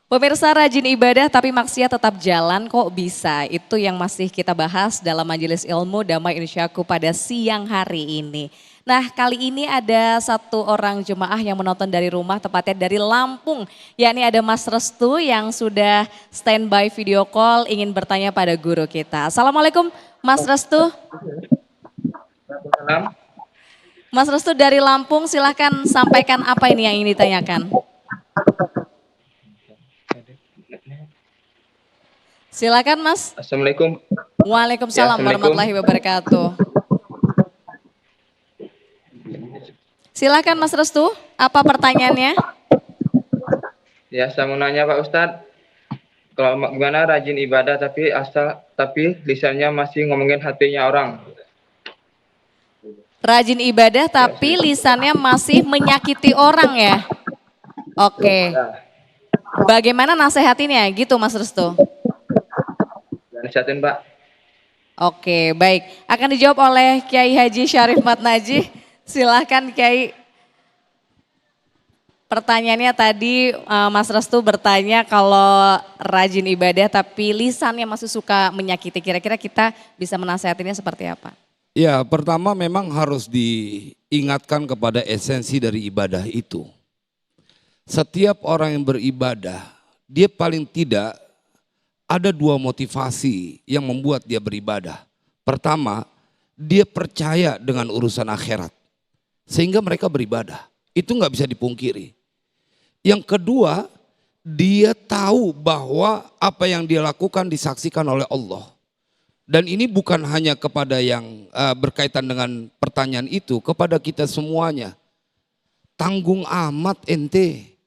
Pemirsa, rajin ibadah tapi maksiat tetap jalan kok bisa? Itu yang masih kita bahas dalam Majelis Ilmu Damai Insyaku pada siang hari ini. Nah, kali ini ada satu orang jemaah yang menonton dari rumah, tepatnya dari Lampung. Yakni ada Mas Restu yang sudah standby video call ingin bertanya pada guru kita. Assalamualaikum Mas Restu. Mas Restu dari Lampung, silahkan sampaikan apa ini yang ingin ditanyakan. Silakan Mas. Assalamualaikum. Waalaikumsalam warahmatullahi wabarakatuh. Silakan Mas Restu, apa pertanyaannya? Ya, saya mau nanya Pak Ustadz, kalau gimana rajin ibadah tapi lisannya masih ngomongin hatinya orang. Rajin ibadah tapi lisannya masih menyakiti orang ya? Oke. Bagaimana nasihatinnya gitu Mas Restu? Nasihatin Pak. Oke, baik. Akan dijawab oleh Kiai Haji Syarif Matnaji. Silahkan Kiai. Pertanyaannya tadi Mas Restu bertanya kalau rajin ibadah tapi lisannya masih suka menyakiti. Kira-kira kita bisa menasihatinya seperti apa? Ya, pertama memang harus diingatkan kepada esensi dari ibadah itu. Setiap orang yang beribadah, dia paling tidak ada dua motivasi yang membuat dia beribadah. Pertama, dia percaya dengan urusan akhirat. Sehingga mereka beribadah. Itu nggak bisa dipungkiri. Yang kedua, dia tahu bahwa apa yang dia lakukan disaksikan oleh Allah. Dan ini bukan hanya kepada yang berkaitan dengan pertanyaan itu, kepada kita semuanya. Tanggung amat ente.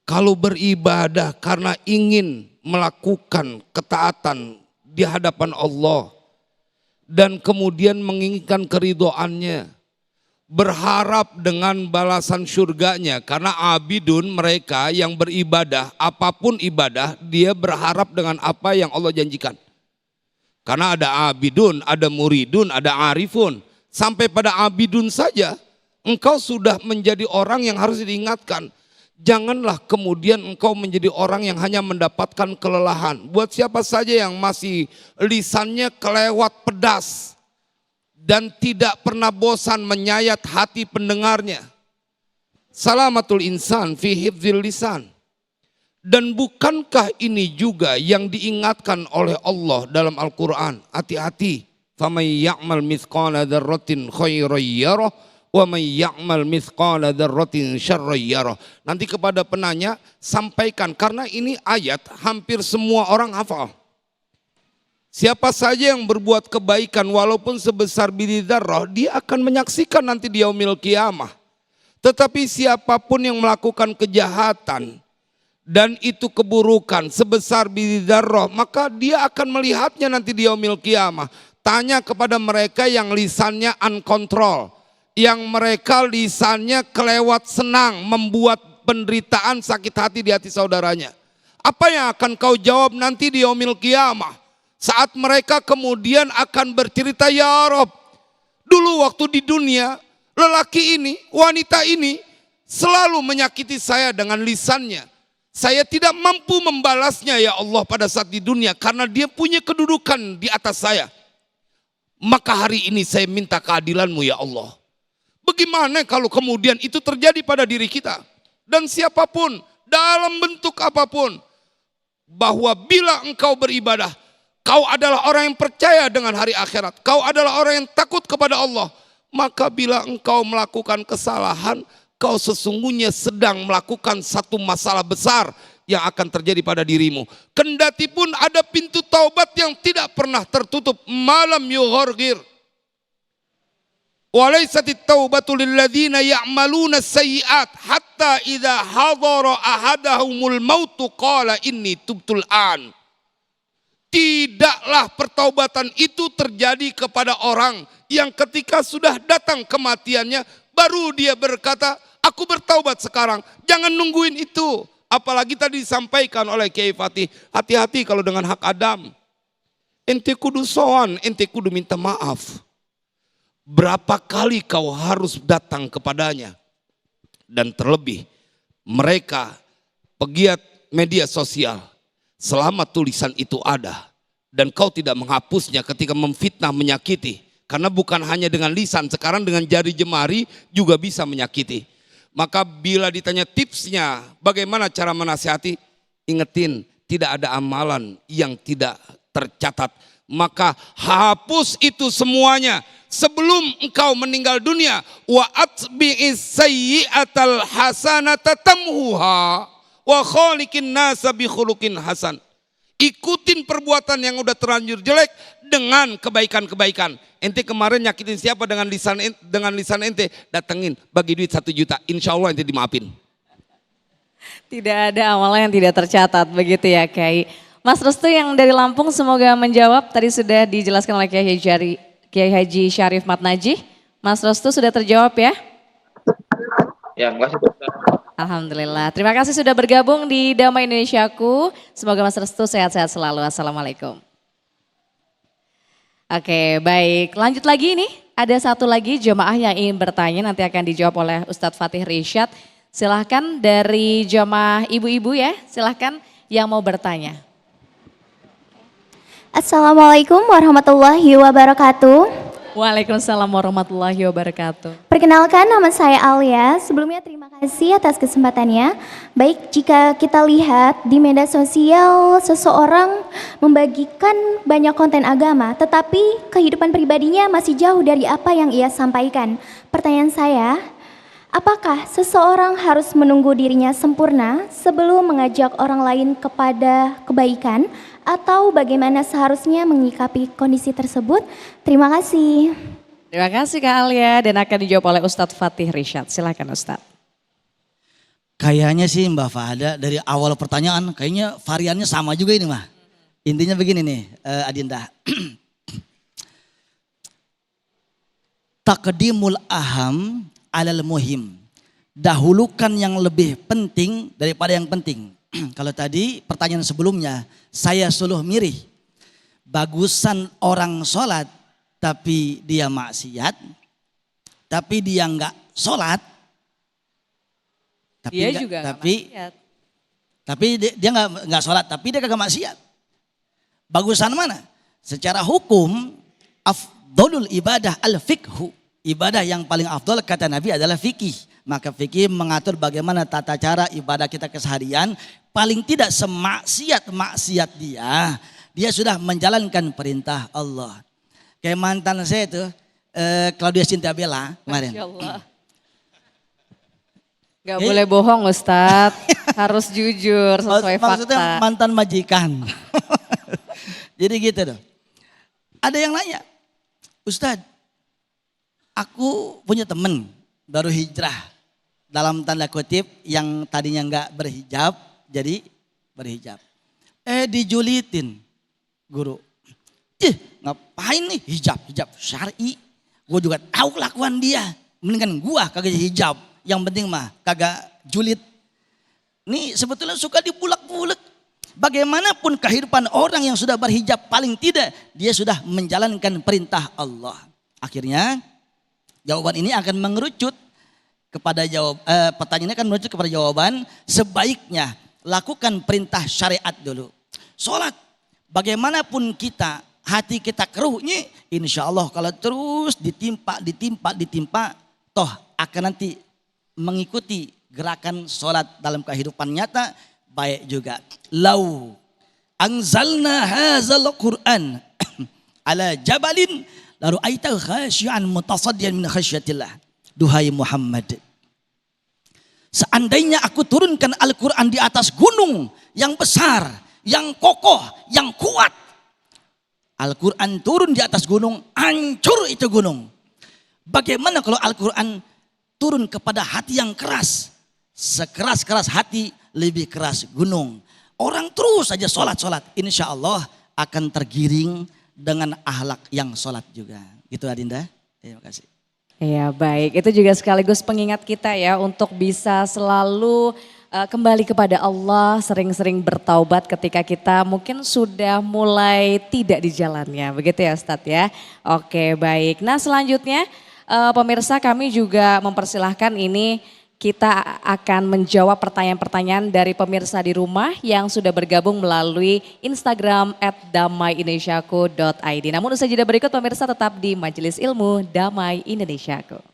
Kalau beribadah karena ingin melakukan ketaatan di hadapan Allah dan kemudian menginginkan keridhoannya, berharap dengan balasan surganya, karena abidun mereka yang beribadah, apapun ibadah dia berharap dengan apa yang Allah janjikan. Karena ada abidun, ada muridun, ada arifun. Sampai pada abidun saja engkau sudah menjadi orang yang harus diingatkan. Janganlah kemudian engkau menjadi orang yang hanya mendapatkan kelelahan. Buat siapa saja yang masih lisannya kelewat pedas dan tidak pernah bosan menyayat hati pendengarnya. Salamatul insan fi hifdzil lisan. Dan bukankah ini juga yang diingatkan oleh Allah dalam Al-Quran? Hati-hati. Faman ya'mal mithqala dzarratin khairan yarah. Wa may ya'mal mithqala dzarratin syarran yarah. Nanti kepada penanya sampaikan, karena ini ayat hampir semua orang hafal. Siapa saja yang berbuat kebaikan walaupun sebesar biji dzarrah, dia akan menyaksikan nanti di yaumil qiyamah. Tetapi siapapun yang melakukan kejahatan dan itu keburukan sebesar biji dzarrah, maka dia akan melihatnya nanti di yaumil qiyamah. Tanya kepada mereka yang lisannya uncontrol, yang mereka lisannya kelewat senang membuat penderitaan sakit hati di hati saudaranya. Apa yang akan kau jawab nanti di yaumil qiyamah? Saat mereka kemudian akan bercerita, ya Rob, dulu waktu di dunia lelaki ini, wanita ini selalu menyakiti saya dengan lisannya. Saya tidak mampu membalasnya ya Allah pada saat di dunia karena dia punya kedudukan di atas saya. Maka hari ini saya minta keadilanmu ya Allah. Bagaimana kalau kemudian itu terjadi pada diri kita dan siapapun dalam bentuk apapun, bahwa bila engkau beribadah, kau adalah orang yang percaya dengan hari akhirat, kau adalah orang yang takut kepada Allah, maka bila engkau melakukan kesalahan, kau sesungguhnya sedang melakukan satu masalah besar yang akan terjadi pada dirimu. Kendati pun ada pintu taubat yang tidak pernah tertutup, malam yughargir. Walaisatit taubatu lilladzina ya'maluna sayyi'at hatta idza hadara ahadahumul mautu qala inni tubtul an. Tidaklah pertaubatan itu terjadi kepada orang yang ketika sudah datang kematiannya baru dia berkata, aku bertaubat sekarang. Jangan nungguin itu. Apalagi tadi disampaikan oleh Kiai Fatih, hati-hati kalau dengan hak Adam. Ente kudu sowan, ente kudu minta maaf. Berapa kali kau harus datang kepadanya? Dan terlebih mereka pegiat media sosial, selama tulisan itu ada dan kau tidak menghapusnya ketika memfitnah, menyakiti, karena bukan hanya dengan lisan, sekarang dengan jari jemari juga bisa menyakiti. Maka bila ditanya tipsnya bagaimana cara menasihati, ingetin tidak ada amalan yang tidak tercatat. Maka hapus itu semuanya sebelum engkau meninggal dunia. Wa atbi'is sayyi'atal hasanata tamhuha wa khaliqin nasa bi khuluqin hasan. Ikutin perbuatan yang udah terlanjur jelek dengan kebaikan-kebaikan. Ente kemarin nyakitin siapa dengan lisan ente, datengin bagi duit 1 juta, insya Allah ente dimaafin. Tidak ada amalan yang tidak tercatat, begitu ya Kiai. Mas Restu yang dari Lampung semoga menjawab, tadi sudah dijelaskan oleh Kiai Haji Syarif Matnaji. Mas Restu sudah terjawab ya? Ya, makasih Pak Ustadz. Alhamdulillah, terima kasih sudah bergabung di Damai Indonesiaku. Semoga Mas Restu sehat-sehat selalu. Assalamualaikum. Oke, baik. Lanjut lagi nih, ada satu lagi jemaah yang ingin bertanya, nanti akan dijawab oleh Ustadz Fatih Rishad. Silahkan dari jemaah ibu-ibu ya, silahkan yang mau bertanya. Assalamualaikum warahmatullahi wabarakatuh. Waalaikumsalam warahmatullahi wabarakatuh. Perkenalkan, nama saya Alia. Sebelumnya terima kasih atas kesempatannya. Baik, jika kita lihat di media sosial seseorang membagikan banyak konten agama, tetapi kehidupan pribadinya masih jauh dari apa yang ia sampaikan. Pertanyaan saya, apakah seseorang harus menunggu dirinya sempurna sebelum mengajak orang lain kepada kebaikan, atau bagaimana seharusnya menyikapi kondisi tersebut? Terima kasih. Terima kasih Kak Alia dan akan dijawab oleh Ustadz Fatih Rishad. Silakan Ustadz. Kayaknya sih Mbak Fahada dari awal pertanyaan kayaknya variannya sama juga ini mah. Intinya begini nih Adinda. Taqdimul aham alal muhim. Dahulukan yang lebih penting daripada yang penting. Kalau tadi pertanyaan sebelumnya, saya suluh mirih. Bagusan orang sholat tapi dia maksiat, tapi dia enggak sholat. Tapi Dia enggak, juga tapi dia enggak sholat, tapi dia kagak maksiat. Bagusan mana? Secara hukum, afdolul ibadah al-fiqhu. Ibadah yang paling afdol kata Nabi adalah fikih. Maka fikih mengatur bagaimana tata cara ibadah kita keseharian. Paling tidak semaksiat dia. Dia sudah menjalankan perintah Allah. Kayak mantan saya itu, Claudia Cynthia Bella kemarin. Masya Allah. Gak boleh bohong Ustadz, harus jujur sesuai Maksudnya fakta. mantan majikan. Jadi gitu dong. Ada yang nanya, Ustadz, aku punya temen baru hijrah. Dalam tanda kutip yang tadinya nggak berhijab, jadi berhijab. Dijulitin guru. Ngapain nih hijab syar'i. Gue juga tahu kelakuan dia. Mendingan gua kagak hijab. Yang penting mah kagak julit. Nih sebetulnya suka dibulak-bulak. Bagaimanapun kehidupan orang yang sudah berhijab, paling tidak dia sudah menjalankan perintah Allah. Akhirnya jawaban ini akan mengerucut kepada pertanyaan ini akan menuju kepada jawaban sebaiknya lakukan perintah syariat dulu. Sholat, bagaimanapun kita, hati kita keruhnya, insya Allah kalau terus ditimpa, toh akan nanti mengikuti gerakan sholat dalam kehidupan nyata, baik juga. Lau anzalna hazal Qur'an ala jabalin lalu aita khasyian mutasaddian min khasyatillah. Duhai Muhammad, seandainya aku turunkan Al-Quran di atas gunung yang besar, yang kokoh, yang kuat. Al-Quran turun di atas gunung, hancur itu gunung. Bagaimana kalau Al-Quran turun kepada hati yang keras? Sekeras-keras hati, lebih keras gunung. Orang terus saja sholat, insya Allah akan tergiring dengan akhlak yang sholat juga. Gitu Adinda, terima kasih. Ya baik, itu juga sekaligus pengingat kita ya untuk bisa selalu kembali kepada Allah, sering-sering bertaubat ketika kita mungkin sudah mulai tidak di jalannya. Begitu ya Ustadz ya. Oke baik, nah selanjutnya pemirsa kami juga mempersilahkan ini kita akan menjawab pertanyaan-pertanyaan dari pemirsa di rumah yang sudah bergabung melalui Instagram @damaiindonesiaku.id. Namun usai jeda berikut pemirsa tetap di Majelis Ilmu Damai Indonesiaku.